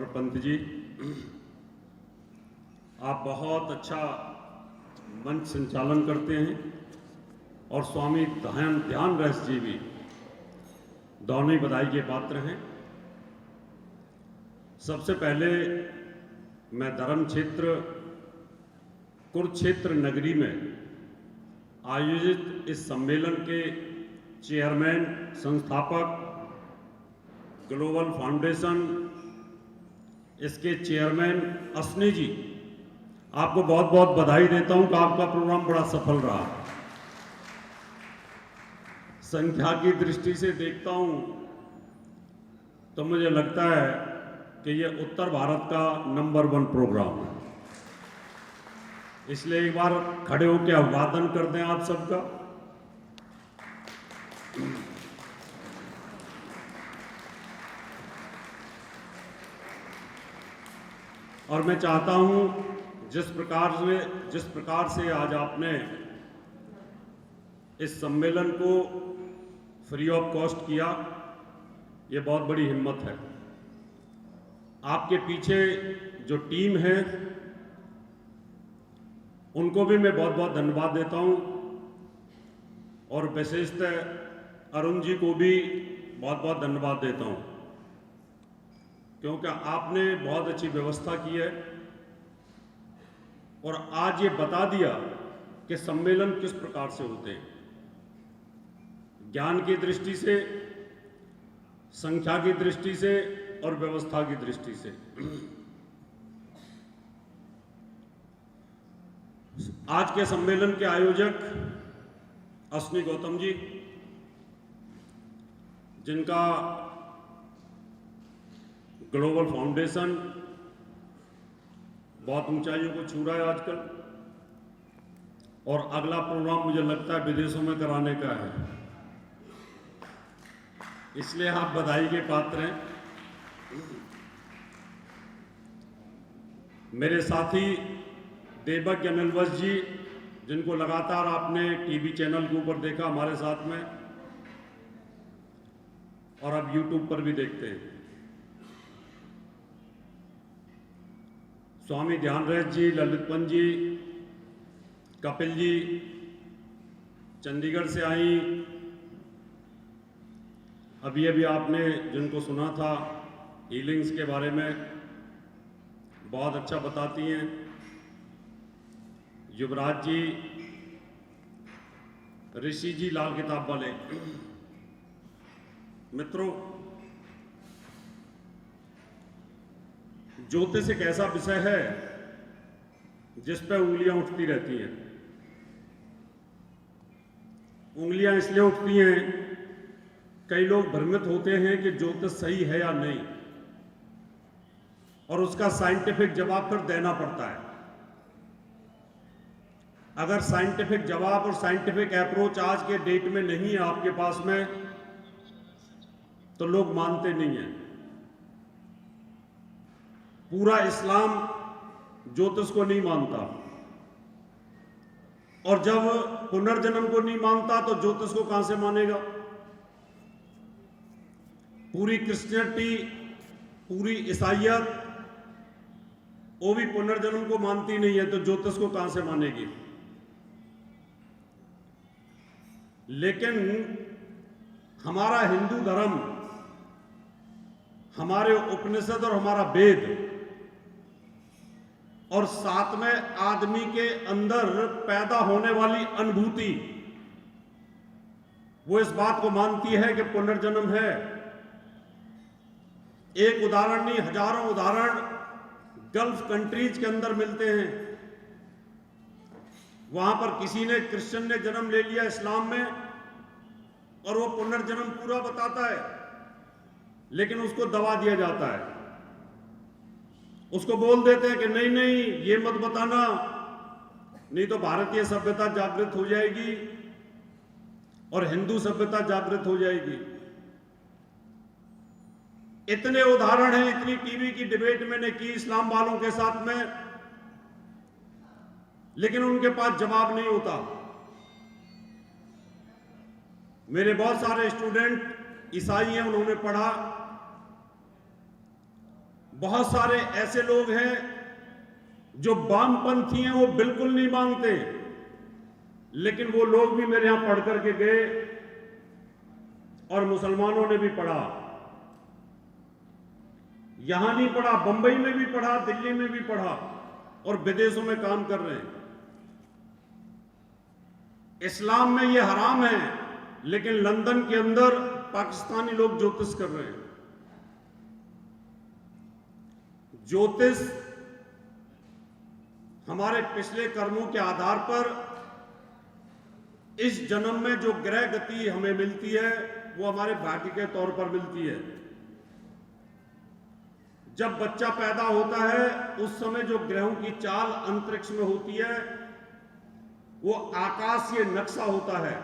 पंत जी, आप बहुत अच्छा मंच संचालन करते हैं और स्वामी ध्यान रस जी भी दोनों ही बधाई के पात्र हैं। सबसे पहले मैं धर्म क्षेत्र कुरुक्षेत्र नगरी में आयोजित इस सम्मेलन के चेयरमैन, संस्थापक, ग्लोबल फाउंडेशन, इसके चेयरमैन असनी जी, आपको बहुत बहुत बधाई देता हूं कि आपका प्रोग्राम बड़ा सफल रहा। संख्या की दृष्टि से देखता हूं तो मुझे लगता है कि यह उत्तर भारत का नंबर 1 प्रोग्राम है। इसलिए एक बार खड़े होकर अभिवादन कर दें आप सबका। और मैं चाहता हूं जिस प्रकार से आज आपने इस सम्मेलन को फ्री ऑफ कॉस्ट किया, ये बहुत बड़ी हिम्मत है। आपके पीछे जो टीम है उनको भी मैं बहुत बहुत धन्यवाद देता हूं और विशेषतः अरुण जी को भी बहुत बहुत धन्यवाद देता हूं, क्योंकि आपने बहुत अच्छी व्यवस्था की है और आज ये बता दिया कि सम्मेलन किस प्रकार से होते हैं, ज्ञान की दृष्टि से, संख्या की दृष्टि से और व्यवस्था की दृष्टि से। आज के सम्मेलन के आयोजक असनी गौतम जी, जिनका ग्लोबल फाउंडेशन बहुत ऊंचाइयों को छू रहा है आजकल, और अगला प्रोग्राम मुझे लगता है विदेशों में कराने का है, इसलिए आप बधाई के पात्र हैं। मेरे साथी देवज्ञ अनिलवश जी, जिनको लगातार आपने टीवी चैनल के ऊपर देखा हमारे साथ में और अब यूट्यूब पर भी देखते हैं। स्वामी ध्यान रस जी, ललित पंत जी, कपिल जी चंडीगढ़ से आई, अभी अभी आपने जिनको सुना था हीलिंग्स के बारे में, बहुत अच्छा बताती हैं। युवराज जी, ऋषि जी लाल किताब वाले। मित्रों, ज्योतिष एक ऐसा विषय है जिस पर उंगलियां उठती रहती हैं। उंगलियां इसलिए उठती हैं, कई लोग भ्रमित होते हैं कि ज्योतिष सही है या नहीं, और उसका साइंटिफिक जवाब फिर देना पड़ता है। अगर साइंटिफिक जवाब और साइंटिफिक अप्रोच आज के डेट में नहीं है आपके पास में, तो लोग मानते नहीं हैं। पूरा इस्लाम ज्योतिष को नहीं मानता, और जब पुनर्जन्म को नहीं मानता तो ज्योतिष को कहां से मानेगा। पूरी क्रिश्चियनिटी, पूरी ईसाइयत, वो भी पुनर्जन्म को मानती नहीं है, तो ज्योतिष को कहां से मानेगी। लेकिन हमारा हिंदू धर्म, हमारे उपनिषद और हमारा वेद और साथ में आदमी के अंदर पैदा होने वाली अनुभूति, वो इस बात को मानती है कि पुनर्जन्म है। एक उदाहरण नहीं, हजारों उदाहरण गल्फ कंट्रीज के अंदर मिलते हैं। वहां पर किसी ने, क्रिश्चियन ने जन्म ले लिया इस्लाम में, और वो पुनर्जन्म पूरा बताता है, लेकिन उसको दबा दिया जाता है। उसको बोल देते हैं कि नहीं नहीं, ये मत बताना, नहीं तो भारतीय सभ्यता जागृत हो जाएगी और हिंदू सभ्यता जागृत हो जाएगी। इतने उदाहरण हैं, इतनी टीवी की डिबेट मैंने की इस्लाम वालों के साथ में, लेकिन उनके पास जवाब नहीं होता। मेरे बहुत सारे स्टूडेंट ईसाई हैं, उन्होंने पढ़ा, बहुत सारे ऐसे लोग हैं जो वामपंथी हैं, वो बिल्कुल नहीं मांगते, लेकिन वो लोग भी मेरे यहां पढ़ करके गए और मुसलमानों ने भी पढ़ा। यहां नहीं पढ़ा, बंबई में भी पढ़ा, दिल्ली में भी पढ़ा और विदेशों में काम कर रहे हैं। इस्लाम में ये हराम है, लेकिन लंदन के अंदर पाकिस्तानी लोग ज्योतिष कर रहे हैं। ज्योतिष हमारे पिछले कर्मों के आधार पर इस जन्म में जो ग्रह गति हमें मिलती है वो हमारे भाग्य के तौर पर मिलती है। जब बच्चा पैदा होता है उस समय जो ग्रहों की चाल अंतरिक्ष में होती है वो आकाशीय नक्शा होता है।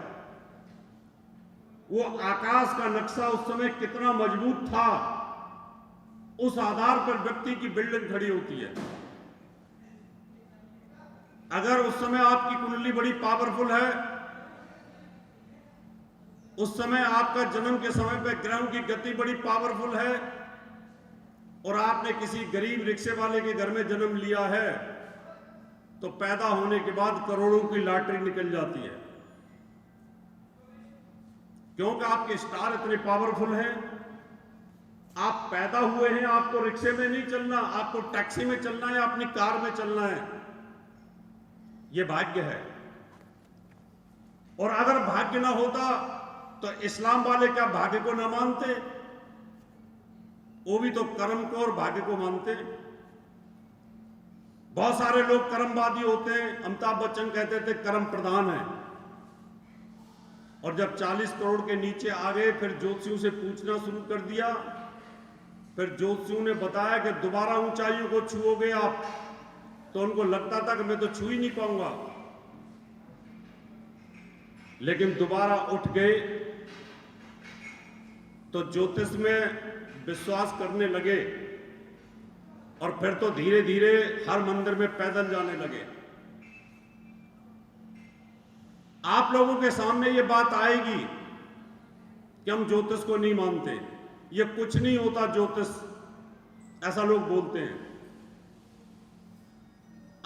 वो आकाश का नक्शा उस समय कितना मजबूत था, उस आधार पर व्यक्ति की बिल्डिंग खड़ी होती है। अगर उस समय आपकी कुंडली बड़ी पावरफुल है, उस समय आपका जन्म के समय पर ग्रहों की गति बड़ी पावरफुल है और आपने किसी गरीब रिक्शे वाले के घर में जन्म लिया है, तो पैदा होने के बाद करोड़ों की लॉटरी निकल जाती है, क्योंकि आपके स्टार इतने पावरफुल हैं। आप पैदा हुए हैं, आपको रिक्शे में नहीं चलना, आपको टैक्सी में चलना है, अपनी कार में चलना है। यह भाग्य है। और अगर भाग्य ना होता तो इस्लाम वाले क्या भाग्य को ना मानते? वो भी तो कर्म को और भाग्य को मानते। बहुत सारे लोग कर्मवादी होते हैं। अमिताभ बच्चन कहते थे कर्म प्रधान है, और जब 40 करोड़ के नीचे आ गए फिर ज्योतिषियों से पूछना शुरू कर दिया। फिर ज्योतिषियों ने बताया कि दोबारा ऊंचाइयों को छुओगे आप, तो उनको लगता था कि मैं तो छू ही नहीं पाऊंगा, लेकिन दोबारा उठ गए तो ज्योतिष में विश्वास करने लगे और फिर तो धीरे धीरे हर मंदिर में पैदल जाने लगे। आप लोगों के सामने ये बात आएगी कि हम ज्योतिष को नहीं मानते, ये कुछ नहीं होता ज्योतिष, ऐसा लोग बोलते हैं।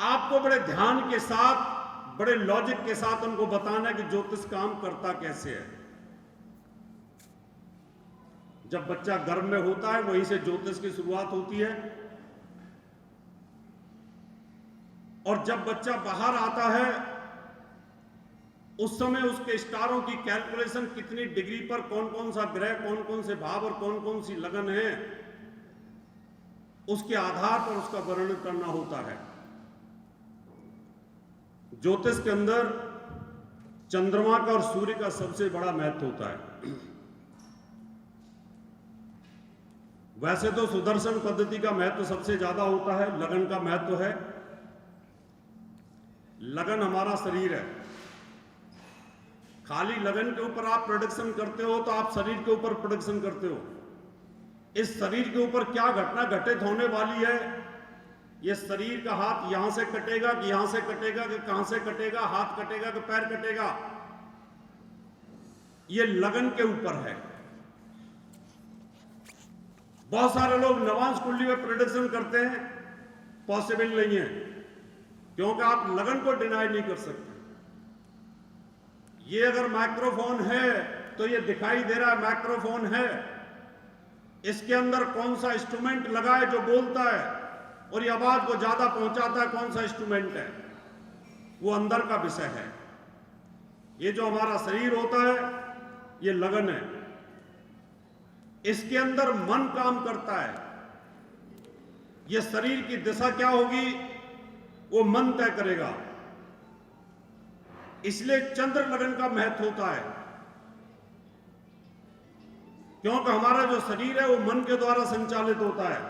आपको बड़े ध्यान के साथ, बड़े लॉजिक के साथ उनको बताना है कि ज्योतिष काम करता कैसे है। जब बच्चा गर्भ में होता है वहीं से ज्योतिष की शुरुआत होती है, और जब बच्चा बाहर आता है उस समय उसके स्टारों की कैलकुलेशन, कितनी डिग्री पर कौन कौन सा ग्रह, कौन कौन से भाव और कौन कौन सी लगन है, उसके आधार पर उसका वर्णन करना होता है। ज्योतिष के अंदर चंद्रमा का और सूर्य का सबसे बड़ा महत्व होता है। वैसे तो सुदर्शन पद्धति का महत्व सबसे ज्यादा होता है, लगन का महत्व है। लगन हमारा शरीर है। खाली लगन के ऊपर आप प्रोडक्शन करते हो तो आप शरीर के ऊपर प्रोडक्शन करते हो। इस शरीर के ऊपर क्या घटना घटित होने वाली है, ये शरीर का हाथ यहां से कटेगा कि यहां से कटेगा कि कहां से कटेगा, हाथ कटेगा कि पैर कटेगा, ये लगन के ऊपर है। बहुत सारे लोग नवांश कुंडली में प्रोडक्शन करते हैं, पॉसिबल नहीं है, क्योंकि आप लगन को डिनाई नहीं कर सकते। ये अगर माइक्रोफोन है तो ये दिखाई दे रहा है माइक्रोफोन है, इसके अंदर कौन सा इंस्ट्रूमेंट लगा है जो बोलता है और ये आवाज को ज्यादा पहुंचाता है, कौन सा इंस्ट्रूमेंट है, वो अंदर का विषय है। ये जो हमारा शरीर होता है ये लगन है, इसके अंदर मन काम करता है। ये शरीर की दिशा क्या होगी वो मन तय करेगा। इसलिए चंद्र लगन का महत्व होता है, क्योंकि हमारा जो शरीर है वो मन के द्वारा संचालित होता है।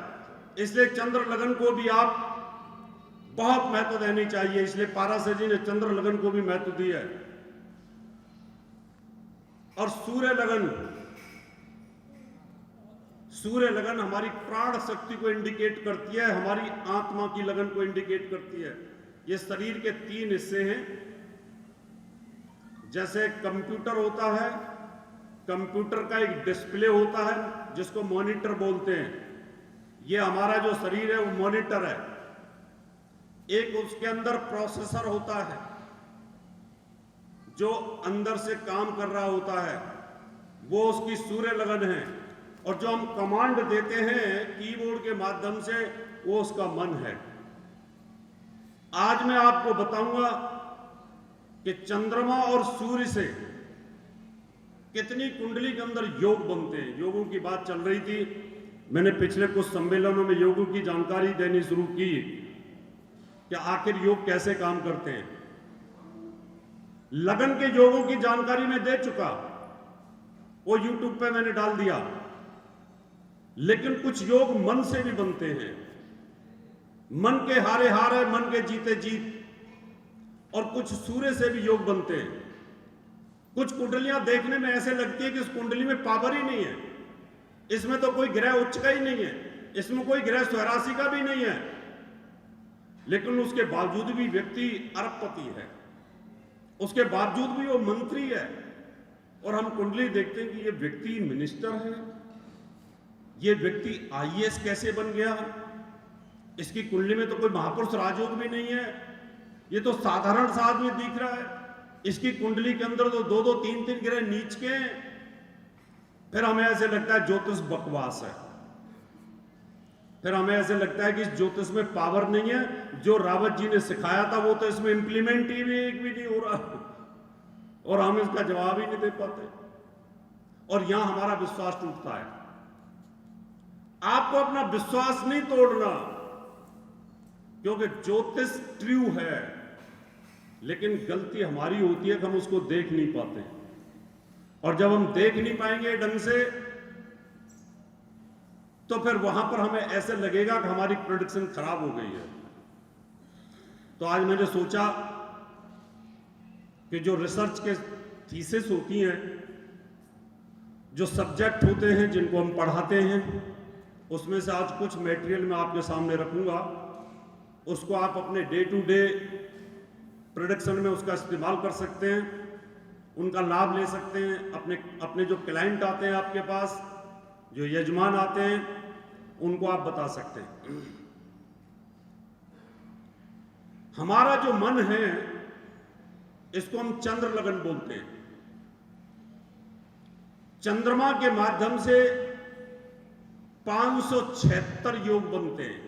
इसलिए चंद्र लगन को भी आप बहुत महत्व देनी चाहिए। इसलिए पाराशर जी ने चंद्र लगन को भी महत्व दिया है। और सूर्य लगन, सूर्य लगन हमारी प्राण शक्ति को इंडिकेट करती है, हमारी आत्मा की लगन को इंडिकेट करती है। ये शरीर के 3 हिस्से हैं। जैसे कंप्यूटर होता है, कंप्यूटर का एक डिस्प्ले होता है जिसको मॉनिटर बोलते हैं। ये हमारा जो शरीर है वो मॉनिटर है। एक उसके अंदर प्रोसेसर होता है जो अंदर से काम कर रहा होता है, वो उसकी सूर्य लगन है, और जो हम कमांड देते हैं कीबोर्ड के माध्यम से, वो उसका मन है। आज मैं आपको बताऊंगा कि चंद्रमा और सूर्य से कितनी कुंडली के अंदर योग बनते हैं। योगों की बात चल रही थी, मैंने पिछले कुछ सम्मेलनों में योगों की जानकारी देनी शुरू की कि आखिर योग कैसे काम करते हैं। लगन के योगों की जानकारी मैं दे चुका, वो YouTube पे मैंने डाल दिया। लेकिन कुछ योग मन से भी बनते हैं। मन के हारे हारे, मन के जीते जीत। और कुछ सूर्य से भी योग बनते हैं। कुछ कुंडलियां देखने में ऐसे लगती है कि इस कुंडली में पावर ही नहीं है, इसमें तो कोई ग्रह उच्च का ही नहीं है, इसमें कोई ग्रह स्वराशि का भी नहीं है, लेकिन उसके बावजूद भी व्यक्ति अरबपति है, उसके बावजूद भी वो मंत्री है। और हम कुंडली देखते हैं कि ये व्यक्ति मिनिस्टर है, ये व्यक्ति IAS कैसे बन गया, इसकी कुंडली में तो कोई महापुरुष राजयोग भी नहीं है, ये तो साधारण सा आदमी दिख रहा है। इसकी कुंडली के अंदर तो 2-2, 3-3 ग्रह नीच के हैं। फिर हमें ऐसे लगता है ज्योतिष बकवास है, फिर हमें ऐसे लगता है कि इस ज्योतिष में पावर नहीं है। जो रावत जी ने सिखाया था वो तो इसमें इंप्लीमेंट ही भी एक भी नहीं हो रहा, और हम इसका जवाब ही नहीं दे पाते, और यहां हमारा विश्वास टूटता है। आपको अपना विश्वास नहीं तोड़ना, क्योंकि ज्योतिष ट्रू है, लेकिन गलती हमारी होती है कि हम उसको देख नहीं पाते। और जब हम देख नहीं पाएंगे ढंग से, तो फिर वहां पर हमें ऐसे लगेगा कि हमारी प्रेडिक्शन खराब हो गई है। तो आज मैंने सोचा कि जो रिसर्च के थीसिस होती हैं, जो सब्जेक्ट होते हैं जिनको हम पढ़ाते हैं, उसमें से आज कुछ मटेरियल मैं आपके सामने रखूंगा। उसको आप अपने डे टू डे प्रोडक्शन में उसका इस्तेमाल कर सकते हैं, उनका लाभ ले सकते हैं। अपने जो क्लाइंट आते हैं आपके पास, जो यजमान आते हैं, उनको आप बता सकते हैं। हमारा जो मन है, इसको हम चंद्र लगन बोलते हैं। चंद्रमा के माध्यम से 576 योग बनते हैं।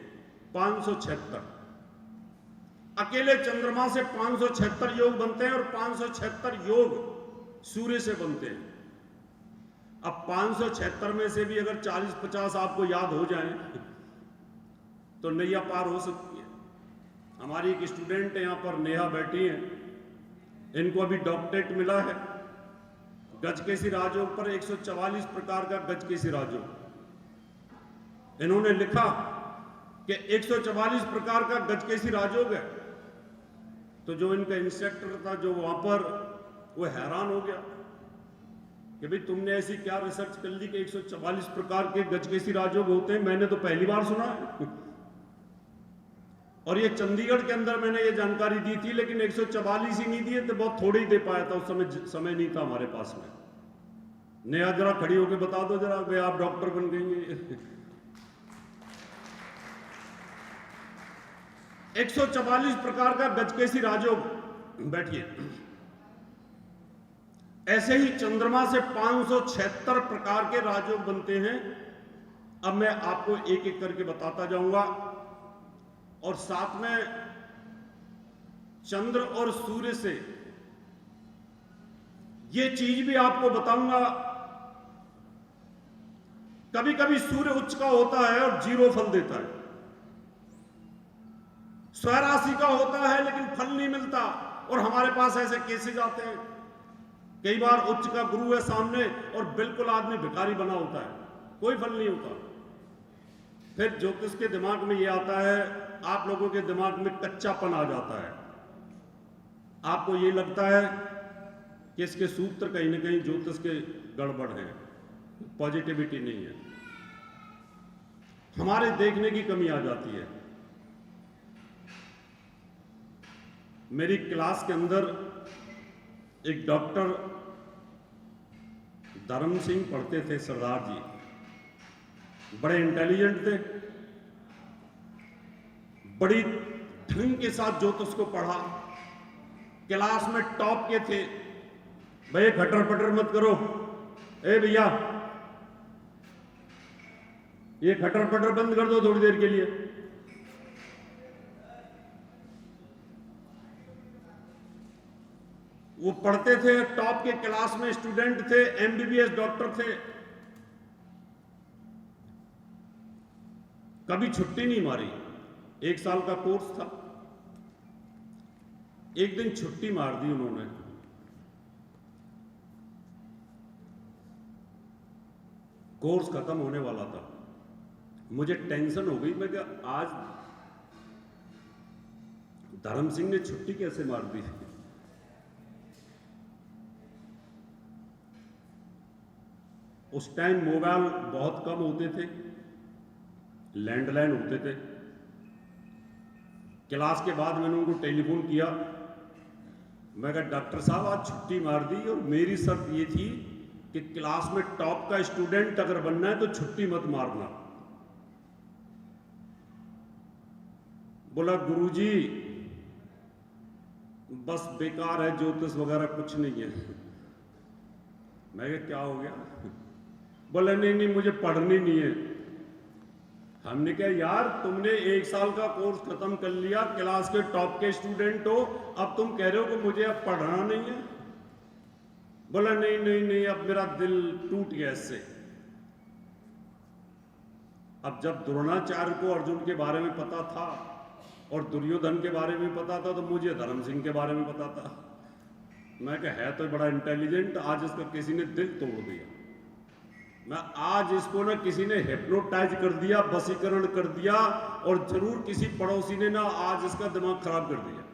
576 अकेले चंद्रमा से 576 योग बनते हैं, और 576 योग सूर्य से बनते हैं। अब 576 में से भी अगर 40-50 आपको याद हो जाएं, तो नैया पार हो सकती है। हमारी एक स्टूडेंट है, यहां पर नेहा बैठी है, इनको अभी डॉक्टरेट मिला है गजकेसी राजयोग पर। 144 प्रकार का गजकेसी राजयोग इन्होंने लिखा कि 144 प्रकार का गजकेसी राजयोग है। तो जो इनका इंस्ट्रक्टर था जो वहां पर, वो हैरान हो गया कि भाई तुमने ऐसी क्या रिसर्च कर ली कि 144 प्रकार के गजकेसी राजयोग होते हैं, मैंने तो पहली बार सुना है। और ये चंडीगढ़ के अंदर मैंने ये जानकारी दी थी, लेकिन 144 ही नहीं दिए तो बहुत थोड़े ही दे पाया था, उस समय नहीं था हमारे पास में। नेहा जरा खड़ी होकर बता दो जरा, भाई आप डॉक्टर बन गई हैं। 144 प्रकार का गजकेसी राजयोग, बैठिए। ऐसे ही चंद्रमा से 576 प्रकार के राजयोग बनते हैं। अब मैं आपको एक एक करके बताता जाऊंगा, और साथ में चंद्र और सूर्य से ये चीज भी आपको बताऊंगा। कभी कभी सूर्य उच्च का होता है और 0 फल देता है, स्वराशि का होता है लेकिन फल नहीं मिलता, और हमारे पास ऐसे केसेस आते हैं। कई बार उच्च का गुरु है सामने और बिल्कुल आदमी भिखारी बना होता है, कोई फल नहीं होता। फिर ज्योतिष के दिमाग में ये आता है, आप लोगों के दिमाग में कच्चापन आ जाता है। आपको ये लगता है कि इसके सूत्र कहीं ना कहीं ज्योतिष के गड़बड़ हैं, पॉजिटिविटी नहीं है, हमारे देखने की कमी आ जाती है। मेरी क्लास के अंदर एक डॉक्टर धर्म सिंह पढ़ते थे, सरदार जी, बड़े इंटेलिजेंट थे, बड़ी ढंग के साथ ज्योतिष को पढ़ा, क्लास में टॉप के थे। भैया खटर पटर मत करो, ए भैया ये खटर पटर बंद कर दो थोड़ी देर के लिए। वो पढ़ते थे, टॉप के क्लास में स्टूडेंट थे, एमबीबीएस डॉक्टर थे, कभी छुट्टी नहीं मारी। 1 साल का कोर्स था, एक दिन छुट्टी मार दी उन्होंने। कोर्स खत्म होने वाला था, मुझे टेंशन हो गई। मैं क्या आज धर्म सिंह ने छुट्टी कैसे मार दी। उस टाइम मोबाइल बहुत कम होते थे, लैंडलाइन होते थे। क्लास के बाद मैंने उनको टेलीफोन किया, मैं कहा डॉक्टर साहब आज छुट्टी मार दी और मेरी शर्त ये थी कि क्लास में टॉप का स्टूडेंट अगर बनना है तो छुट्टी मत मारना। बोला गुरुजी बस बेकार है, ज्योतिष वगैरह कुछ नहीं है। मैं कहा क्या हो गया। बोला नहीं नहीं मुझे पढ़नी नहीं है। हमने कहा यार तुमने 1 साल का कोर्स खत्म कर लिया, क्लास के टॉप के स्टूडेंट हो, अब तुम कह रहे हो कि मुझे अब पढ़ना नहीं है। बोला नहीं नहीं नहीं अब मेरा दिल टूट गया इससे। अब जब द्रोणाचार्य को अर्जुन के बारे में पता था और दुर्योधन के बारे में पता था तो मुझे धर्म सिंह के बारे में पता था। मैं कहा है तो बड़ा इंटेलिजेंट, आज इसका किसी ने दिल तोड़ दिया। मैं आज इसको ना किसी ने हिप्नोटाइज कर दिया, वशीकरण कर दिया, और जरूर किसी पड़ोसी ने ना आज इसका दिमाग खराब कर दिया।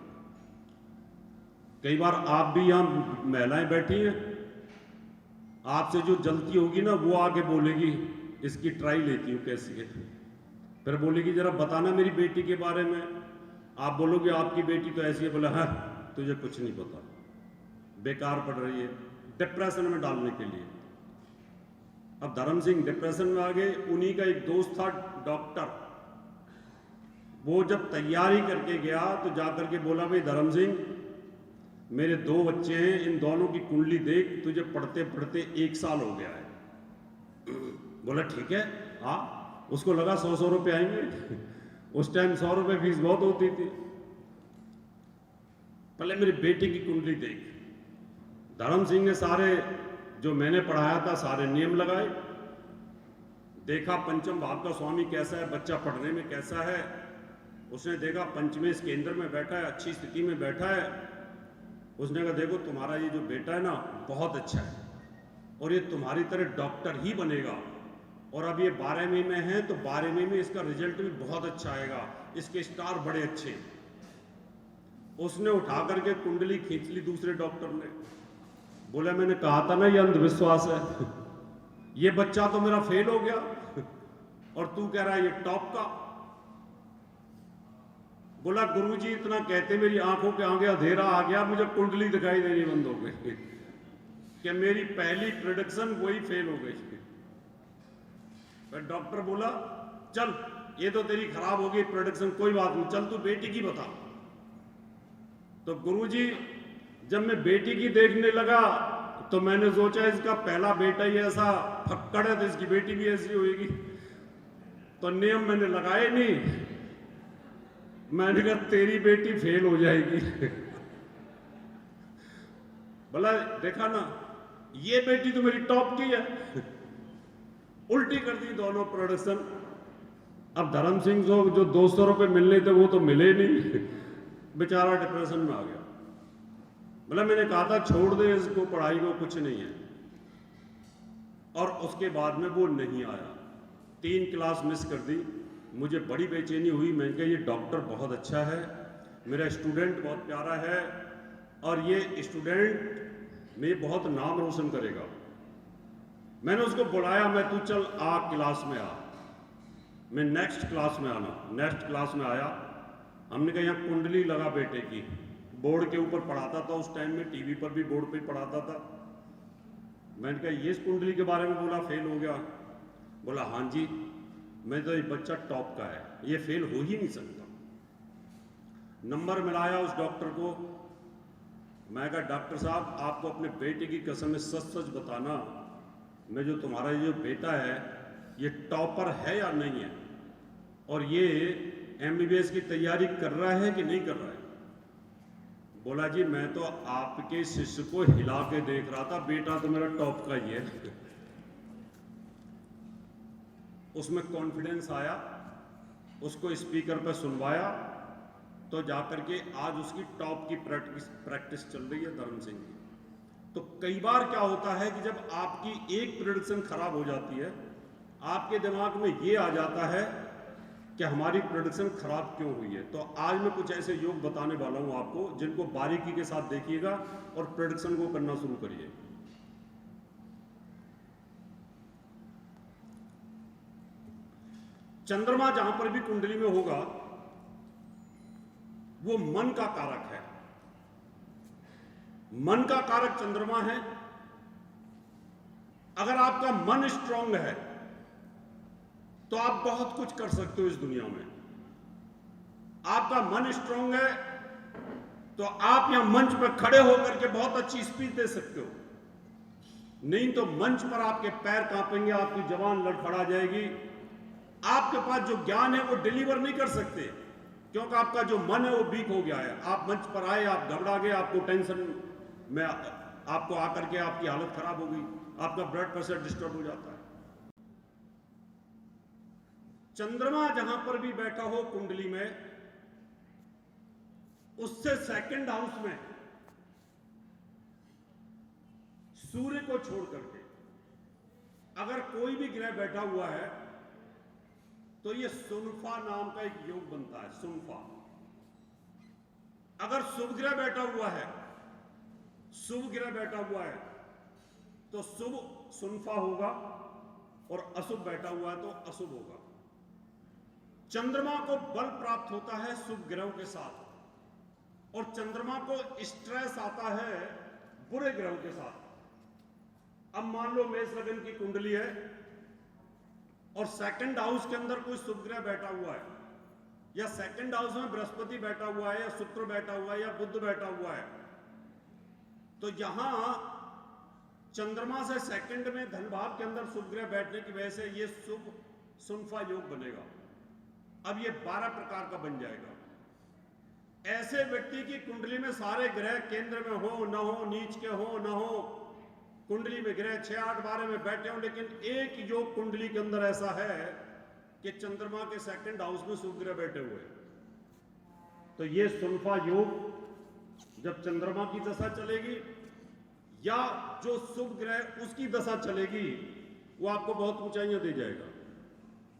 कई बार आप भी यहां महिलाएं बैठी हैं, आपसे जो जलती होगी ना वो आके बोलेगी इसकी ट्राई लेती हूं कैसी है, फिर बोलेगी जरा बताना मेरी बेटी के बारे में। आप बोलोगे आपकी बेटी तो ऐसी है, बोला हाँ तुझे कुछ नहीं पता, बेकार पढ़ रही है, डिप्रेशन में डालने के लिए। अब धर्म सिंह डिप्रेशन में आ गए। उन्हीं का एक दोस्त था डॉक्टर, वो जब तैयारी करके गया तो जाकर के बोला भाई धर्म सिंह मेरे 2 बच्चे हैं, इन दोनों की कुंडली देख, तुझे पढ़ते पढ़ते 1 साल हो गया है। बोला ठीक है हाँ। उसको लगा 100 रुपए आएंगे। उस टाइम 100 रुपए फीस बहुत होती थी। पहले मेरी बेटी की कुंडली देख। धर्म सिंह ने सारे जो मैंने पढ़ाया था सारे नियम लगाए, देखा पंचम भाव का स्वामी कैसा है, बच्चा पढ़ने में कैसा है। उसने देखा पंचमेश केंद्र में बैठा है, अच्छी स्थिति में बैठा है। उसने कहा देखो तुम्हारा ये जो बेटा है ना बहुत अच्छा है और ये तुम्हारी तरह डॉक्टर ही बनेगा, और अब ये 12वीं में है तो 12वीं में इसका रिजल्ट भी बहुत अच्छा आएगा, इसके स्टार बड़े अच्छे। उसने उठा करके कुंडली खींच ली दूसरे डॉक्टर ने। बोला मैंने कहा था ना ये अंधविश्वास है, ये बच्चा तो मेरा फेल हो गया और तू कह रहा है ये टॉप का। बोला गुरुजी इतना कहते मेरी आंखों के आगे अंधेरा आ गया, मुझे कुंडली दिखाई देनी बंद हो गई कि मेरी पहली प्रेडिक्शन वही फेल हो गई। फिर डॉक्टर बोला चल ये तो तेरी खराब हो गई प्रेडिक्शन, कोई बात नहीं, चल तू बेटी की बता। तो गुरुजी जब मैं बेटी की देखने लगा तो मैंने सोचा इसका पहला बेटा ही ऐसा फक्कड़ है तो इसकी बेटी भी ऐसी होगी। तो नियम मैंने लगाए नहीं, मैंने कहा तेरी बेटी फेल हो जाएगी। बोला देखा ना ये बेटी तो मेरी टॉप की है। उल्टी कर दी दोनों प्रोडक्शन। अब धर्म सिंह को जो 200 रुपए मिलने थे वो तो मिले नहीं, बेचारा डिप्रेशन में आ गया। बोला मैंने कहा था छोड़ दे इसको, पढ़ाई को कुछ नहीं है। और उसके बाद में वो नहीं आया, 3 क्लास मिस कर दी। मुझे बड़ी बेचैनी हुई। मैंने कहा ये डॉक्टर बहुत अच्छा है, मेरा स्टूडेंट बहुत प्यारा है और ये स्टूडेंट में बहुत नाम रोशन करेगा। मैंने उसको बुलाया, मैं तू चल आ क्लास में आ, मैं नेक्स्ट क्लास में आना। नेक्स्ट क्लास में आया। हमने कहा यहाँ कुंडली लगा बेटे की, बोर्ड के ऊपर पढ़ाता था उस टाइम में, टीवी पर भी बोर्ड पे पढ़ाता था। मैंने कहा ये इस कुंडली के बारे में बोला फेल हो गया। बोला हाँ जी, मैं तो ये बच्चा टॉप का है, ये फेल हो ही नहीं सकता। नंबर मिलाया उस डॉक्टर को। मैं कहा डॉक्टर साहब आपको अपने बेटे की कसम में सच सच बताना, मैं जो तुम्हारा ये जो बेटा है ये टॉपर है या नहीं है, और ये MBBS की तैयारी कर रहा है कि नहीं कर रहा है। बोला जी मैं तो आपके शिष्य को हिला के देख रहा था, बेटा तो मेरा टॉप का ही है। उसमें कॉन्फिडेंस आया, उसको स्पीकर पर सुनवाया, तो जाकर के आज उसकी टॉप की प्रैक्टिस चल रही है धर्म सिंह की। तो कई बार क्या होता है कि जब आपकी एक प्रेडिक्शन खराब हो जाती है, आपके दिमाग में ये आ जाता है कि हमारी प्रेडिक्शन खराब क्यों हुई है। तो आज मैं कुछ ऐसे योग बताने वाला हूं आपको जिनको बारीकी के साथ देखिएगा और प्रेडिक्शन को करना शुरू करिए। चंद्रमा जहां पर भी कुंडली में होगा वो मन का कारक है। मन का कारक चंद्रमा है। अगर आपका मन स्ट्रांग है तो आप बहुत कुछ कर सकते हो इस दुनिया में। आपका मन स्ट्रांग है तो आप यहां मंच पर खड़े होकर के बहुत अच्छी स्पीच दे सकते हो, नहीं तो मंच पर आपके पैर कांपेंगे, आपकी जबान लड़खड़ा जाएगी, आपके पास जो ज्ञान है वो डिलीवर नहीं कर सकते, क्योंकि आपका जो मन है वो वीक हो गया है। आप मंच पर आए, आप घबरा गए, आपको टेंशन में आपको आकर के आपकी हालत खराब हो गई, आपका ब्लड प्रेशर डिस्टर्ब हो जाता है। चंद्रमा जहां पर भी बैठा हो कुंडली में, उससे सेकंड हाउस में सूर्य को छोड़ करके अगर कोई भी ग्रह बैठा हुआ है तो यह सुनफा नाम का एक योग बनता है। सुनफा, अगर शुभ ग्रह बैठा हुआ है, शुभ ग्रह बैठा हुआ है तो शुभ सुनफा होगा, और अशुभ बैठा हुआ है तो अशुभ होगा। चंद्रमा को बल प्राप्त होता है शुभ ग्रहों के साथ, और चंद्रमा को स्ट्रेस आता है बुरे ग्रहों के साथ। अब मान लो मेष लग्न की कुंडली है और सेकंड हाउस के अंदर कोई शुभ ग्रह बैठा हुआ है, या सेकंड हाउस में बृहस्पति बैठा हुआ है, या शुक्र बैठा हुआ है, या बुध बैठा हुआ है, तो यहां चंद्रमा से सेकंड में धन भाव के अंदर शुभ ग्रह बैठने की वजह से यह शुभ सुनफा योग बनेगा। अब यह 12 प्रकार का बन जाएगा। ऐसे व्यक्ति की कुंडली में सारे ग्रह केंद्र में हो न हो, नीच के हो न हो, कुंडली में ग्रह 6, 8, 12 में बैठे हो, लेकिन एक योग कुंडली के अंदर ऐसा है कि चंद्रमा के सेकंड हाउस में शुभ ग्रह बैठे हुए, तो ये सुनफा योग जब चंद्रमा की दशा चलेगी या जो शुभ ग्रह उसकी दशा चलेगी, वो आपको बहुत ऊंचाइयां दे जाएगा,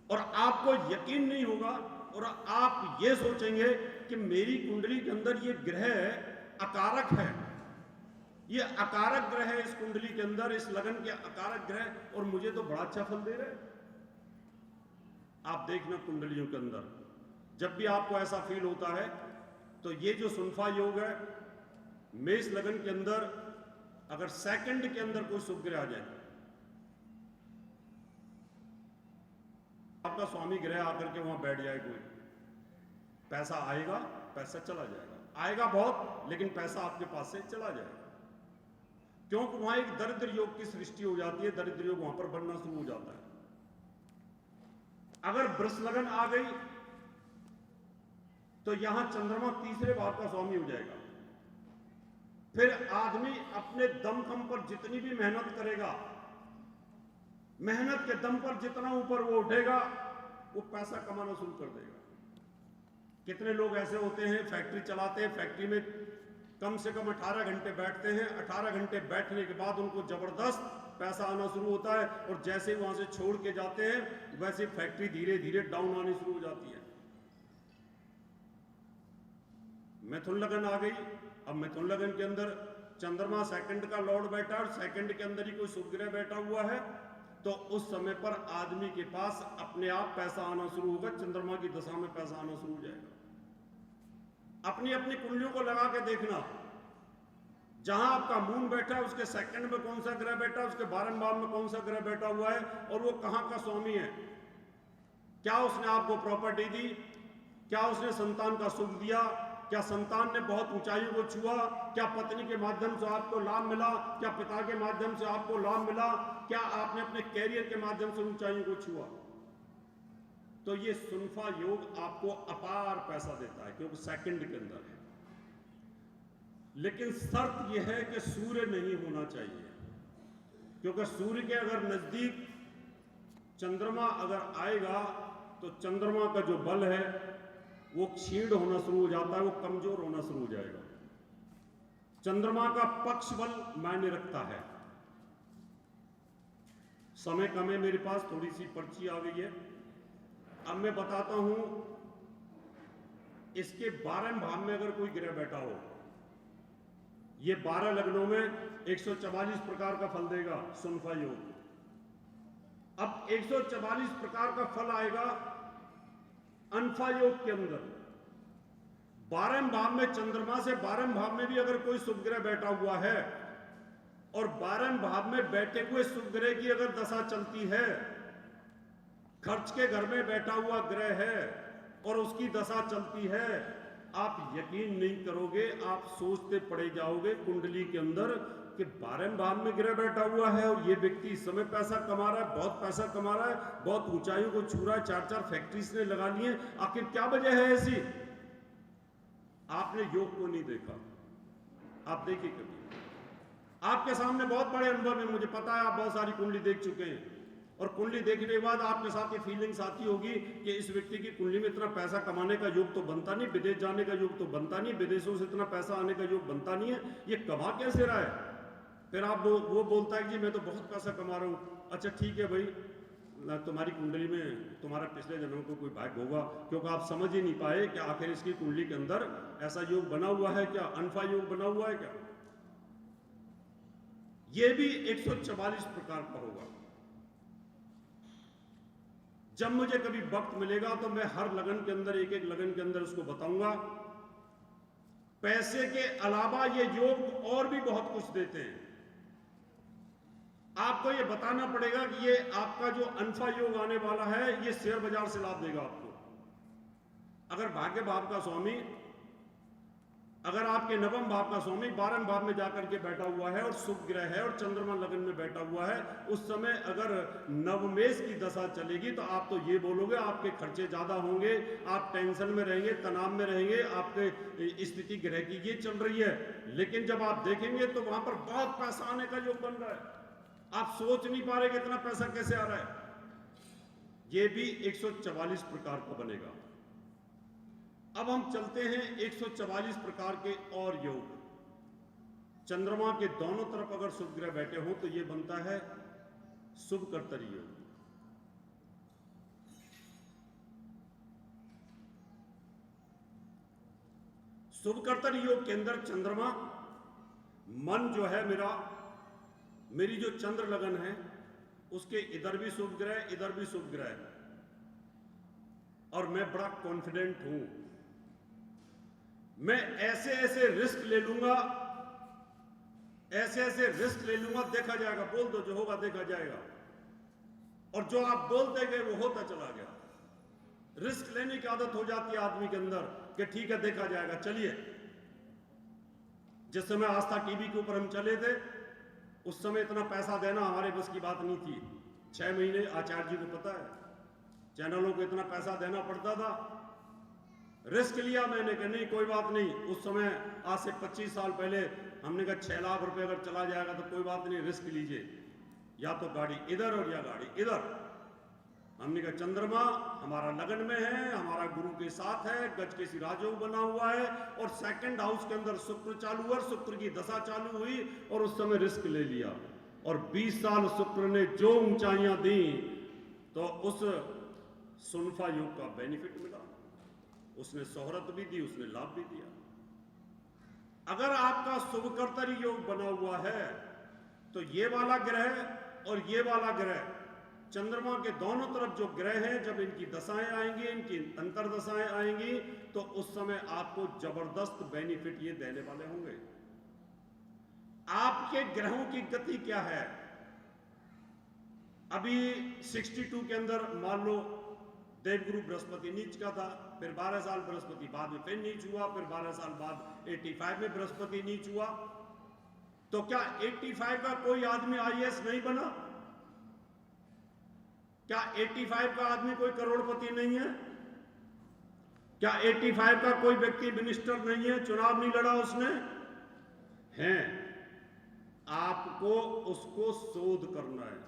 और आपको यकीन नहीं होगा, और आप ये सोचेंगे कि मेरी कुंडली के अंदर ये ग्रह अकारक है, ये अकारक ग्रह है इस कुंडली के अंदर, इस लगन के अकारक ग्रह, और मुझे तो बड़ा अच्छा फल दे रहे हैं। आप देखना कुंडलियों के अंदर जब भी आपको ऐसा फील होता है तो ये जो सुनफा योग है, मेष लगन के अंदर अगर सेकंड के अंदर कोई शुभ ग्रह आ जाए, आपका स्वामी ग्रह आकर के वहां बैठ जाए, कोई पैसा आएगा, पैसा चला जाएगा, आएगा बहुत लेकिन पैसा आपके पास से चला जाएगा, क्योंकि वहां एक दरिद्र योग की सृष्टि हो जाती है, दरिद्र योग वहां पर बनना शुरू हो जाता है। अगर वृष लगन आ गई तो यहां चंद्रमा तीसरे भाव का स्वामी हो जाएगा। फिर आदमी अपने दमखम पर जितनी भी मेहनत करेगा, मेहनत के दम पर जितना ऊपर वो उठेगा, वो पैसा कमाना शुरू कर देगा। कितने लोग ऐसे होते हैं फैक्ट्री चलाते हैं, फैक्ट्री में कम से कम 18 घंटे बैठते हैं, 18 घंटे बैठने के बाद उनको जबरदस्त पैसा आना शुरू होता है, और जैसे ही वहां से छोड़ के जाते हैं वैसे फैक्ट्री धीरे धीरे डाउन आनी शुरू हो जाती है। मिथुन लगन आ गई। अब मिथुन लगन के अंदर चंद्रमा सेकंड का लॉर्ड बैठा है और सेकंड के अंदर ही कोई शुभ ग्रह बैठा हुआ है, तो उस समय पर आदमी के पास अपने आप पैसा आना शुरू होगा, चंद्रमा की दशा में पैसा आना शुरू हो जाएगा। अपनी अपनी कुंडलियों को लगा के देखना, जहां आपका मून बैठा है उसके सेकंड में कौन सा ग्रह बैठा है, उसके 12वें भाव में कौन सा ग्रह बैठा हुआ है, और वो कहां का स्वामी है। क्या उसने आपको प्रॉपर्टी दी, क्या उसने संतान का सुख दिया, क्या संतान ने बहुत ऊंचाइयों को छुआ, क्या पत्नी के माध्यम से आपको लाभ मिला, क्या पिता के माध्यम से आपको लाभ मिला, क्या आपने अपने कैरियर के माध्यम से ऊंचाइयों को छुआ, तो ये सुनफा योग आपको अपार पैसा देता है, क्योंकि सेकंड के अंदर है। लेकिन शर्त यह है कि सूर्य नहीं होना चाहिए, क्योंकि सूर्य के अगर नजदीक चंद्रमा अगर आएगा तो चंद्रमा का जो बल है वो क्षीण होना शुरू हो जाता है, वो कमजोर होना शुरू हो जाएगा। चंद्रमा का पक्ष बल मायने रखता है। समय कम है मेरे पास, थोड़ी सी पर्ची आ गई है, अब मैं बताता हूं। इसके 12वें भाव में अगर कोई ग्रह बैठा हो, ये 12 लग्नों में 144 प्रकार का फल देगा सुनफा योग। अब 144 प्रकार का फल आएगा अनफा योग के अंदर। 12वें भाव में चंद्रमा से 12वें भाव में भी अगर कोई शुभ ग्रह बैठा हुआ है और 12वें भाव में बैठे हुए शुभ ग्रह की अगर दशा चलती है, खर्च के घर में बैठा हुआ ग्रह है और उसकी दशा चलती है, आप यकीन नहीं करोगे, आप सोचते पड़े जाओगे कुंडली के अंदर कि 12वें भाव में ग्रह बैठा हुआ है और ये व्यक्ति इस समय पैसा कमा रहा है, बहुत पैसा कमा रहा है, बहुत ऊंचाइयों को छू रहा है, 4-4 फैक्ट्रीज ने लगा ली है। आखिर क्या वजह है ऐसी? आपने योग को नहीं देखा। आप देखिए कभी, आपके सामने बहुत बड़े अनुभव है, मुझे पता है आप बहुत सारी कुंडली देख चुके हैं, और कुंडली देखने के बाद आपके साथ ये फीलिंग्स आती होगी कि इस व्यक्ति की कुंडली में इतना पैसा कमाने का योग तो बनता नहीं, विदेश जाने का योग तो बनता नहीं, विदेशों से इतना पैसा आने का योग बनता नहीं है, ये कमा कैसे रहा है? फिर आप वो बोलता है कि मैं तो बहुत पैसा कमा रहा हूं। अच्छा ठीक है भाई, तुम्हारी कुंडली में तुम्हारा पिछले जन्म को कोई भाग्य होगा, क्योंकि आप समझ ही नहीं पाए कि आखिर इसकी कुंडली के अंदर ऐसा योग बना हुआ है क्या, अनफा योग बना हुआ है क्या। यह भी 144 प्रकार का होगा। जब मुझे कभी वक्त मिलेगा तो मैं हर लगन के अंदर, एक एक लगन के अंदर उसको बताऊंगा। पैसे के अलावा ये योग और भी बहुत कुछ देते हैं। आपको ये बताना पड़ेगा कि ये आपका जो अनफा योग आने वाला है, ये शेयर बाजार से लाभ देगा आपको। अगर भाग्य भाव का स्वामी, अगर आपके नवम भाव का स्वामी 12वें भाव में जाकर के बैठा हुआ है और शुभ ग्रह है और चंद्रमा लगन में बैठा हुआ है, उस समय अगर नवमेष की दशा चलेगी तो आप तो ये बोलोगे आपके खर्चे ज्यादा होंगे, आप टेंशन में रहेंगे, तनाव में रहेंगे, आपके स्थिति ग्रह की ये चल रही है। लेकिन जब आप देखेंगे तो वहां पर बहुत पैसा आने का योग बन रहा है, आप सोच नहीं पा रहे कि इतना पैसा कैसे आ रहा है। ये भी 144 प्रकार का बनेगा। अब हम चलते हैं 144 प्रकार के और योग। चंद्रमा के दोनों तरफ अगर शुभ ग्रह बैठे हो तो यह बनता है शुभ कर्तरी योग। शुभ कर्तरी योग के अंदर चंद्रमा, मन जो है मेरी जो चंद्र लगन है उसके इधर भी शुभ ग्रह, इधर भी शुभ ग्रह, और मैं बड़ा कॉन्फिडेंट हूं, मैं ऐसे ऐसे रिस्क ले लूंगा, ऐसे ऐसे रिस्क ले लूंगा, देखा जाएगा, बोल दो जो होगा देखा जाएगा। और जो आप बोलते गए वो होता चला गया। रिस्क लेने की आदत हो जाती है आदमी के अंदर कि ठीक है देखा जाएगा, चलिए। जिस समय आस्था टीवी के ऊपर हम चले थे उस समय इतना पैसा देना हमारे बस की बात नहीं थी। 6 महीने आचार्य जी को पता है, चैनलों को इतना पैसा देना पड़ता था। रिस्क लिया मैंने कि नहीं कोई बात नहीं, उस समय आज से 25 साल पहले हमने कहा 6 लाख रुपए अगर चला जाएगा तो कोई बात नहीं, रिस्क लीजिए, या तो गाड़ी इधर और या गाड़ी इधर। हमने कहा चंद्रमा हमारा लगन में है, हमारा गुरु के साथ है, गज के सी राजयोग बना हुआ है, और सेकंड हाउस के अंदर शुक्र चालू हुआ, शुक्र की दशा चालू हुई और उस समय रिस्क ले लिया। और 20 साल शुक्र ने जो ऊंचाइयां दी तो उस सुनफा योग का बेनिफिट मिला, उसने शोहरत भी दी, उसने लाभ भी दिया। अगर आपका शुभ कर्तरी योग बना हुआ है तो ये वाला ग्रह और ये वाला ग्रह, चंद्रमा के दोनों तरफ जो ग्रह हैं, जब इनकी दशाएं आएंगी, इनकी अंतर दशाएं आएंगी तो उस समय आपको जबरदस्त बेनिफिट ये देने वाले होंगे। आपके ग्रहों की गति क्या है? अभी 62 के अंदर मान लो देवगुरु बृहस्पति नीच का था, फिर 12 साल बृहस्पति बाद में फिर नीच हुआ, फिर 12 साल बाद 85 में बृहस्पति नीच हुआ। तो क्या 85 का कोई आदमी आईएएस नहीं बना? क्या 85 का आदमी कोई करोड़पति नहीं है? क्या 85 का कोई व्यक्ति मिनिस्टर नहीं है, चुनाव नहीं लड़ा उसने? है। आपको उसको शोध करना है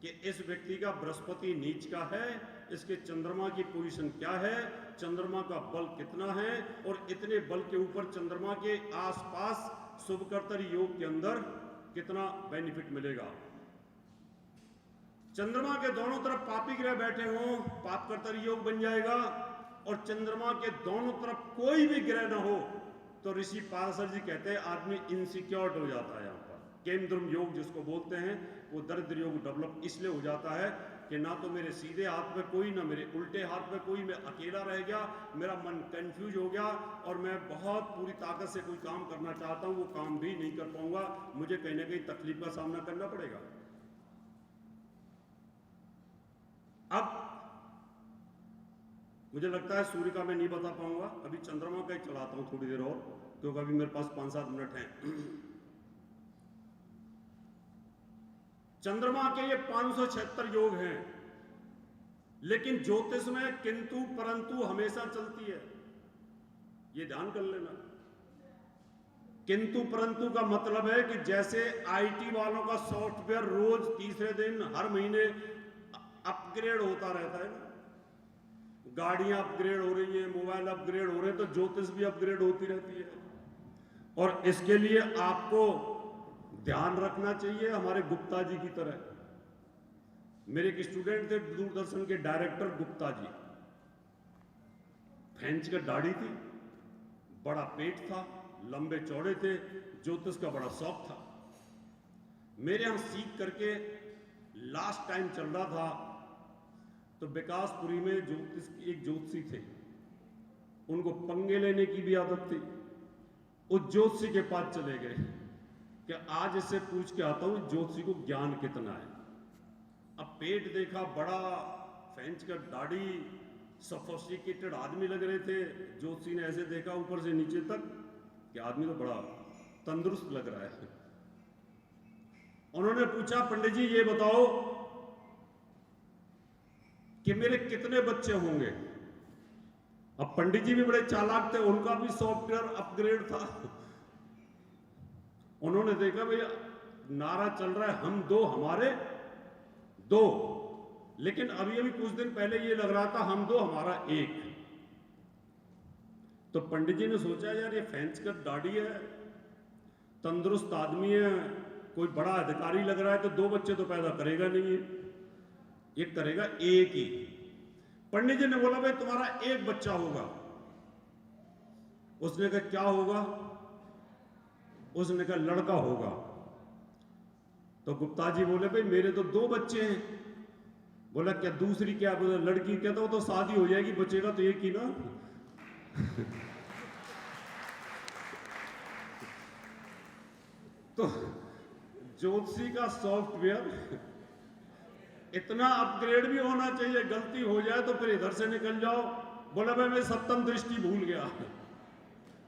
कि इस व्यक्ति का बृहस्पति नीच का है, इसके चंद्रमा की पोजीशन क्या है, चंद्रमा का बल कितना है, और इतने बल के ऊपर चंद्रमा के आसपास शुभकर्तर योग के अंदर कितना बेनिफिट मिलेगा। चंद्रमा के दोनों तरफ पापी ग्रह बैठे हों, पापकर्तर योग बन जाएगा, और चंद्रमा के दोनों तरफ कोई भी ग्रह ना हो तो ऋषि पाराशर जी कहते हैं आदमी इनसिक्योर्ड हो जाता है। यहाँ पर केमद्रुम योग जिसको बोलते हैं, वो दरिद्र योग डेवलप इसलिए हो जाता है कि ना तो मेरे सीधे हाथ में कोई, ना मेरे उल्टे हाथ में कोई, मैं अकेला रह गया, मेरा मन कंफ्यूज हो गया, और मैं बहुत पूरी ताकत से कोई काम करना चाहता हूं, वो काम भी नहीं कर पाऊंगा, मुझे कहीं ना कहीं तकलीफ का सामना करना पड़ेगा। अब मुझे लगता है सूर्य का मैं नहीं बता पाऊंगा, अभी चंद्रमा का ही चलाता हूं थोड़ी देर और, क्योंकि अभी मेरे पास 5-7 मिनट हैं। चंद्रमा के ये 576 योग हैं, लेकिन ज्योतिष में किंतु परंतु हमेशा चलती है, ये ध्यान कर लेना। किंतु परंतु का मतलब है कि जैसे आईटी वालों का सॉफ्टवेयर रोज तीसरे दिन हर महीने अपग्रेड होता रहता है ना, गाड़ियां अपग्रेड हो रही हैं, मोबाइल अपग्रेड हो रहे हैं, तो ज्योतिष भी अपग्रेड होती रहती है। और इसके लिए आपको ध्यान रखना चाहिए हमारे गुप्ता जी की तरह। मेरे एक स्टूडेंट थे दूरदर्शन के डायरेक्टर गुप्ता जी, फ्रेंच का दाढ़ी थी, बड़ा पेट था, लंबे चौड़े थे, ज्योतिष का बड़ा शौक था। मेरे यहां सीख करके लास्ट टाइम चल रहा था, तो विकासपुरी में ज्योतिष एक ज्योतिषी थे, उनको पंगे लेने की भी आदत थी। उस ज्योतिषी के पास चले गए कि आज इससे पूछ के आता हूं ज्योतिषी को ज्ञान कितना है। अब पेट देखा, बड़ा फ्रेंच का दाढ़ी, सोफिस्टिकेटेड आदमी लग रहे थे। ज्योतिषी ने ऐसे देखा ऊपर से नीचे तक कि आदमी तो बड़ा तंदुरुस्त लग रहा है। उन्होंने पूछा, पंडित जी ये बताओ कि मेरे कितने बच्चे होंगे। अब पंडित जी भी बड़े चालाक थे, उनका भी सॉफ्टवेयर अपग्रेड था। उन्होंने देखा भैया नारा चल रहा है हम दो हमारे दो, लेकिन अभी अभी कुछ दिन पहले ये लग रहा था हम दो हमारा एक। तो पंडित जी ने सोचा यार ये फैंस का दाढ़ी है, तंदुरुस्त आदमी है, कोई बड़ा अधिकारी लग रहा है, तो 2 बच्चे तो पैदा करेगा नहीं है, ये करेगा एक ही। पंडित जी ने बोला भाई तुम्हारा एक बच्चा होगा। उसने कहा क्या होगा? उसने कहा लड़का होगा। तो गुप्ता जी बोले भाई मेरे तो 2 बच्चे हैं। बोला क्या दूसरी क्या? बोला लड़की। कहता वो तो शादी हो जाएगी, बचेगा तो एक ही ना। तो ज्योतिषी का सॉफ्टवेयर इतना अपग्रेड भी होना चाहिए, गलती हो जाए तो फिर इधर से निकल जाओ। बोला भाई मैं सप्तम दृष्टि भूल गया,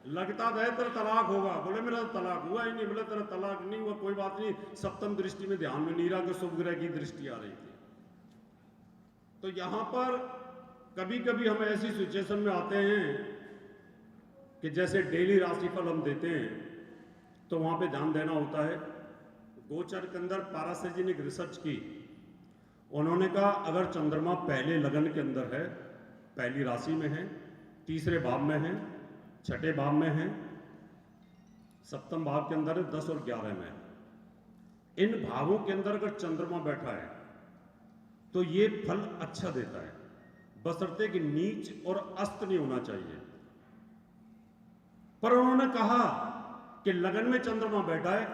लगता था तेरा तलाक होगा। बोले मेरा तो तलाक हुआ ही नहीं। बोले तेरा तलाक नहीं हुआ, कोई बात नहीं, सप्तम दृष्टि में ध्यान में नहीं रहा कि शुभ ग्रह की दृष्टि आ रही थी। तो यहां पर कभी कभी हम ऐसी सिचुएशन में आते हैं कि जैसे डेली राशिफल हम देते हैं तो वहां पे ध्यान देना होता है। गोचर के अंदर पाराशर जी ने एक रिसर्च की, उन्होंने कहा अगर चंद्रमा पहले लगन के अंदर है, पहली राशि में है, तीसरे भाव में है, छठे भाव में है, सप्तम भाव के अंदर है, 10 और 11 में, इन भावों के अंदर अगर चंद्रमा बैठा है तो ये फल अच्छा देता है, बशर्ते कि नीच और अस्त नहीं होना चाहिए। पर उन्होंने कहा कि लगन में चंद्रमा बैठा है,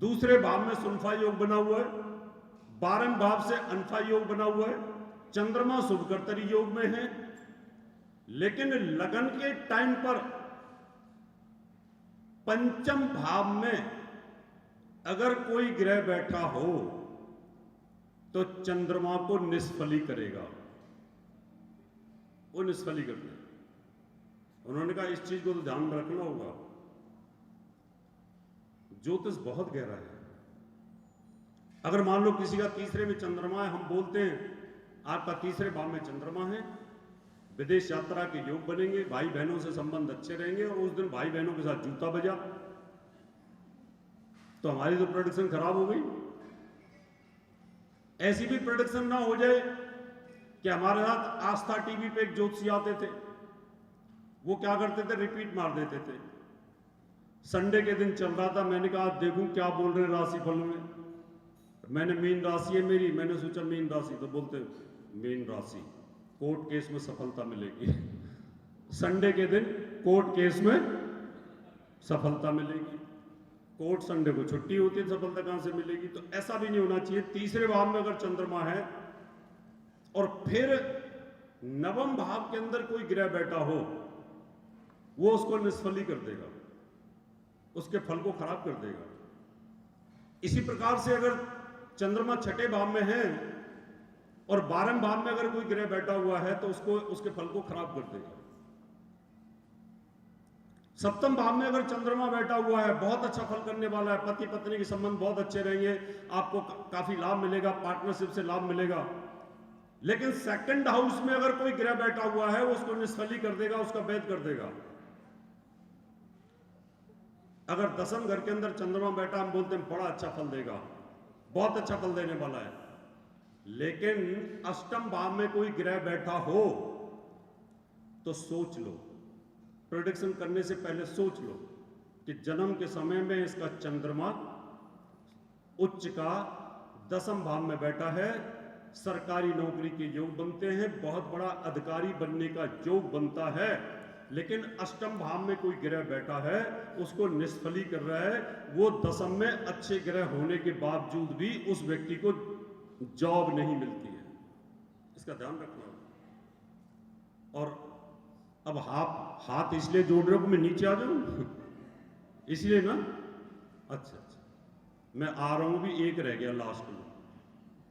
दूसरे भाव में सुनफा योग बना हुआ है, 12वें भाव से अनफा योग बना हुआ है, चंद्रमा शुभकर्तरी योग में है, लेकिन लगन के टाइम पर पंचम भाव में अगर कोई ग्रह बैठा हो तो चंद्रमा को निष्फली करेगा। वो निष्फली करते हैं। उन्होंने कहा इस चीज को तो ध्यान में रखना होगा, ज्योतिष बहुत गहरा है। अगर मान लो किसी का तीसरे में चंद्रमा है, हम बोलते हैं आपका तीसरे भाव में चंद्रमा है, विदेश यात्रा के योग बनेंगे, भाई बहनों से संबंध अच्छे रहेंगे, और उस दिन भाई बहनों के साथ जूता बजा तो हमारी तो प्रोडक्शन खराब हो गई। ऐसी भी प्रोडक्शन ना हो जाए कि हमारे साथ आस्था टीवी पे एक ज्योतिषी आते थे, वो क्या करते थे, रिपीट मार देते थे। संडे के दिन चल रहा था, मैंने कहा देखूं क्या बोल रहे राशिफल में। मैंने मीन राशि है मेरी, मैंने सोचा मीन राशि, तो बोलते मीन राशि कोर्ट केस में सफलता मिलेगी। संडे के दिन कोर्ट केस में सफलता मिलेगी। कोर्ट संडे को छुट्टी होती है, सफलता कहां से मिलेगी? तो ऐसा भी नहीं होना चाहिए। तीसरे भाव में अगर चंद्रमा है और फिर नवम भाव के अंदर कोई ग्रह बैठा हो, वो उसको निष्फली कर देगा, उसके फल को खराब कर देगा। इसी प्रकार से अगर चंद्रमा छठे भाव में है और 12वें भाव में अगर कोई ग्रह बैठा हुआ है तो उसको उसके फल को खराब कर देगा। सप्तम भाव में अगर चंद्रमा बैठा हुआ है, बहुत अच्छा फल करने वाला है, पति पत्नी के संबंध बहुत अच्छे रहेंगे, आपको काफी लाभ मिलेगा, पार्टनरशिप से लाभ मिलेगा। लेकिन सेकंड हाउस में अगर कोई ग्रह बैठा हुआ है, वो उसको निष्फली कर देगा, उसका वैध कर देगा। अगर दसम घर के अंदर चंद्रमा बैठा, हम बोलते हैं बड़ा अच्छा फल देगा, बहुत अच्छा फल देने वाला है। लेकिन अष्टम भाव में कोई ग्रह बैठा हो तो सोच लो, प्रेडिक्शन करने से पहले सोच लो कि जन्म के समय में इसका चंद्रमा उच्च का दसम भाव में बैठा है, सरकारी नौकरी के योग बनते हैं, बहुत बड़ा अधिकारी बनने का योग बनता है। लेकिन अष्टम भाव में कोई ग्रह बैठा है, उसको निष्फली कर रहा है, वो दसम में अच्छे ग्रह होने के बावजूद भी उस व्यक्ति को जॉब नहीं मिलती है। इसका ध्यान रखना। और अब हाथ इसलिए जोड़ रहे हो कि मैं नीचे आ जाऊं? इसलिए ना? अच्छा, मैं आ रहा हूं, भी एक रह गया लास्ट में,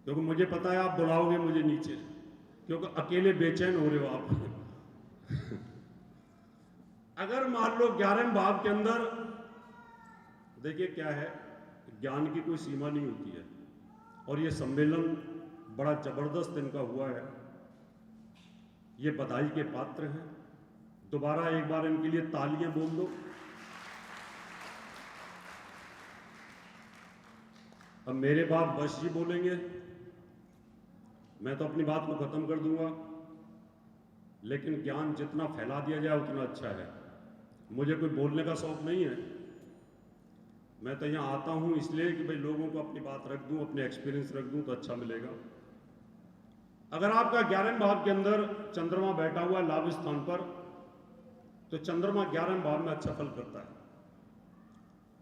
क्योंकि मुझे पता है आप बुलाओगे मुझे नीचे, क्योंकि अकेले बेचैन हो रहे हो आप। अगर मान लो 11वें भाव के अंदर, देखिए क्या है, ज्ञान की कोई सीमा नहीं होती है, और ये सम्मेलन बड़ा जबरदस्त इनका हुआ है, ये बधाई के पात्र हैं। दोबारा एक बार इनके लिए तालियां बोल दो। अब मेरे बाद बस जी बोलेंगे, मैं तो अपनी बात को खत्म कर दूंगा, लेकिन ज्ञान जितना फैला दिया जाए उतना अच्छा है। मुझे कोई बोलने का शौक नहीं है, मैं तो यहाँ आता हूँ इसलिए कि भाई लोगों को अपनी बात रख दूँ, अपने एक्सपीरियंस रख दूँ तो अच्छा मिलेगा। अगर आपका 11वें भाव के अंदर चंद्रमा बैठा हुआ है लाभ स्थान पर, तो चंद्रमा 11वें भाव में अच्छा फल करता है।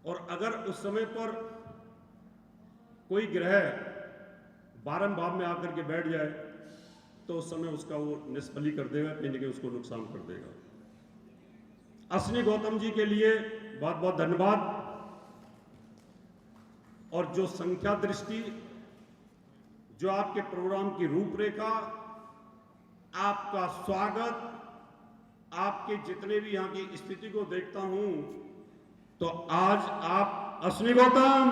और अगर उस समय पर कोई ग्रह 12वें भाव में आकर के बैठ जाए तो उस समय उसका वो निष्फली कर देगा, कहीं ना कहीं उसको नुकसान कर देगा। अश्विनी गौतम जी के लिए बहुत बहुत धन्यवाद। और जो संख्या दृष्टि, जो आपके प्रोग्राम की रूपरेखा, आपका स्वागत, आपके जितने भी यहाँ की स्थिति को देखता हूं, तो आज आप अश्विनी गौतम,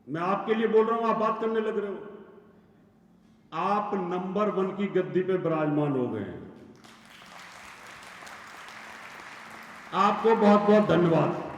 मैं आपके लिए बोल रहा हूं, आप बात करने लग रहे हो, आप नंबर 1 की गद्दी पे विराजमान हो गए हैं। आपको बहुत बहुत धन्यवाद।